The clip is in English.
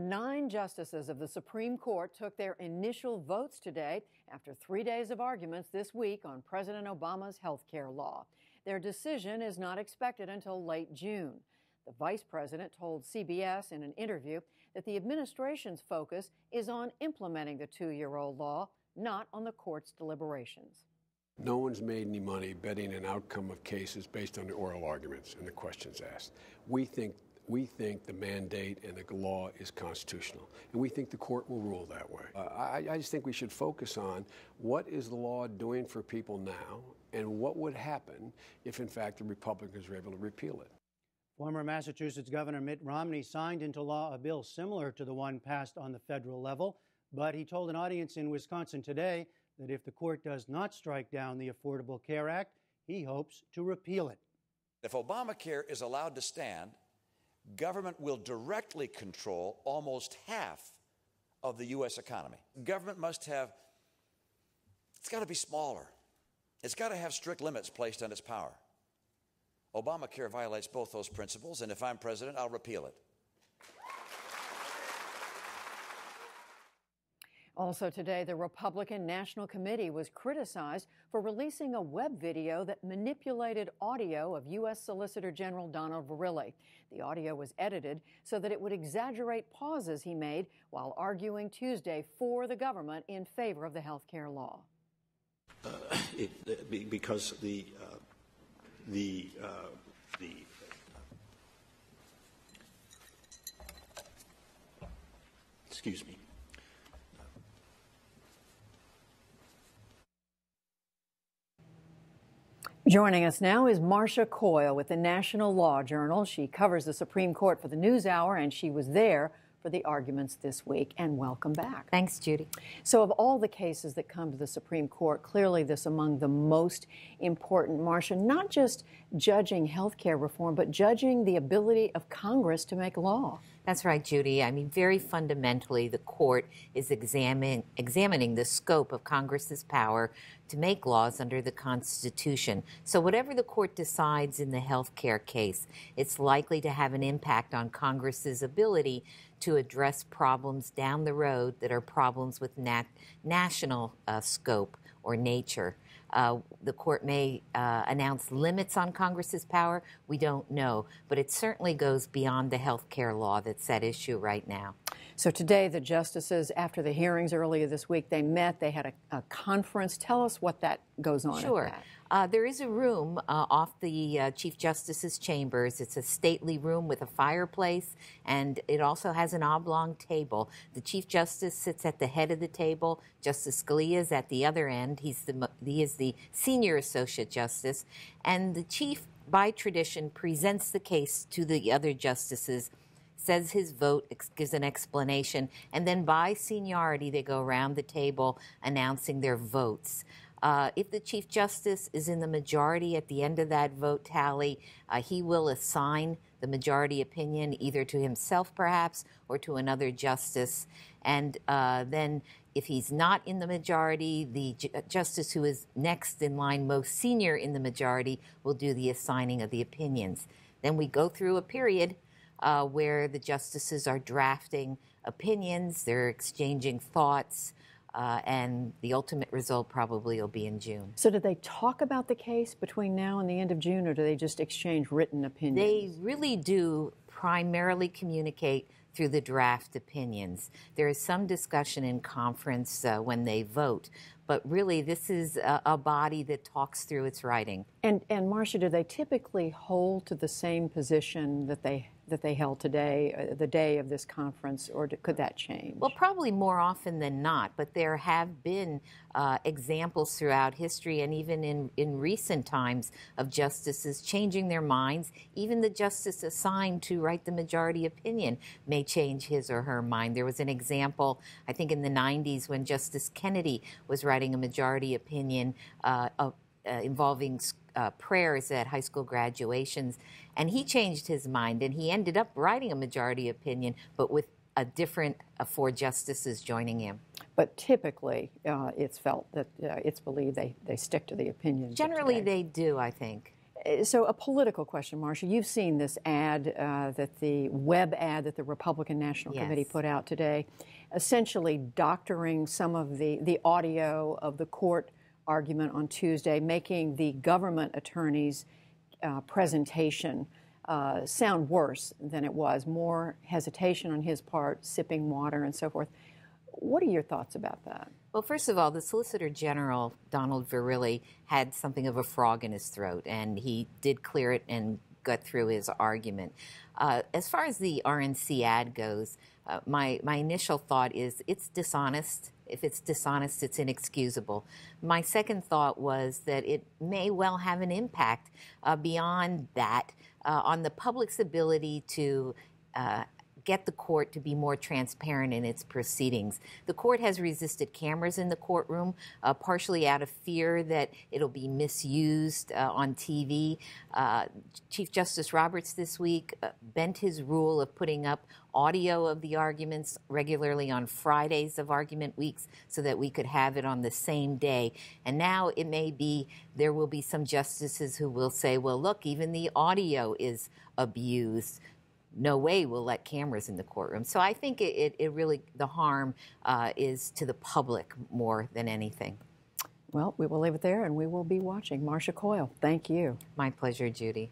9 justices of the Supreme Court took their initial votes today after 3 days of arguments this week on President Obama's health care law. Their decision is not expected until late June. The vice president told CBS in an interview that the administration's focus is on implementing the 2-year-old law, not on the court's deliberations. No one's made any money betting an outcome of cases based on the oral arguments and the questions asked. We think the mandate and the law is constitutional, and we think the court will rule that way. I just think we should focus on what is the law doing for people now and what would happen if, in fact, the Republicans were able to repeal it. Former Massachusetts Governor Mitt Romney signed into law a bill similar to the one passed on the federal level, but he told an audience in Wisconsin today that if the court does not strike down the Affordable Care Act, he hopes to repeal it. If Obamacare is allowed to stand, government will directly control almost half of the U.S. economy. Government must have, it's got to be smaller. It's got to have strict limits placed on its power. Obamacare violates both those principles, and if I'm president, I'll repeal it. Also today, the Republican National Committee was criticized for releasing a web video that manipulated audio of U.S. Solicitor General Donald Verrilli. The audio was edited so that it would exaggerate pauses he made while arguing Tuesday for the government in favor of the health care law. Because excuse me. Joining us now is Marcia Coyle with the National Law Journal. She covers the Supreme Court for the NewsHour, and she was there for the arguments this week. And welcome back. Thanks, Judy. So of all the cases that come to the Supreme Court, clearly this among the most important, Marcia, not just judging health care reform, but judging the ability of Congress to make law. That's right, Judy. I mean, very fundamentally, the court is examining the scope of Congress's power to make laws under the Constitution. So whatever the court decides in the health care case, it's likely to have an impact on Congress's ability to address problems down the road that are problems with national scope or nature. The court may announce limits on Congress's power. We don't know, but it certainly goes beyond the health care law that's at issue right now. So today, the justices, after the hearings earlier this week, they met, they had a conference. Tell us what that goes on. Sure. There is a room off the Chief Justice's chambers. It's a stately room with a fireplace, and it also has an oblong table. The Chief Justice sits at the head of the table. Justice Scalia is at the other end. He is the senior associate justice, and the chief, by tradition, presents the case to the other justices, says his vote, gives an explanation, and then by seniority, they go around the table announcing their votes. If the Chief Justice is in the majority at the end of that vote tally, he will assign the majority opinion either to himself, perhaps, or to another justice. And then if he's not in the majority, the justice who is next in line, most senior in the majority, will do the assigning of the opinions. Then we go through a period where the justices are drafting opinions, they're exchanging thoughts, and the ultimate result probably will be in June. So do they talk about the case between now and the end of June, or do they just exchange written opinions? They really do primarily communicate through the draft opinions. There is some discussion in conference when they vote, but really this is a body that talks through its writing. And Marcia, do they typically hold to the same position that they held today, the day of this conference, or could that change? Well, probably more often than not, but there have been examples throughout history and even in recent times of justices changing their minds. Even the justice assigned to write the majority opinion may change his or her mind. There was an example, I think in the 90s, when Justice Kennedy was writing a majority opinion involving prayers at high school graduations, and he changed his mind, and he ended up writing a majority opinion, but with a different 4 justices joining him. But typically, it's felt that it's believed they stick to the opinions. Generally, they do, I think. So a political question, Marcia. You've seen this ad, the web ad that the Republican National Committee put out today, essentially doctoring some of the audio of the court argument on Tuesday, making the government attorney's presentation sound worse than it was, more hesitation on his part, sipping water and so forth. What are your thoughts about that? Well, first of all, the Solicitor General, Donald Verrilli, had something of a frog in his throat, and he did clear it and got through his argument. As far as the RNC ad goes, my initial thought is it's dishonest. If it's dishonest, it's inexcusable. My second thought was that it may well have an impact beyond that on the public's ability to get the court to be more transparent in its proceedings. The court has resisted cameras in the courtroom, partially out of fear that it'll be misused on TV. Chief Justice Roberts this week bent his rule of putting up audio of the arguments regularly on Fridays of argument weeks so that we could have it on the same day. And now it may be there will be some justices who will say, well, look, even the audio is abused. No way we'll let cameras in the courtroom. So I think it really, the harm is to the public more than anything. Well, we will leave it there, and we will be watching. Marcia Coyle, thank you. My pleasure, Judy.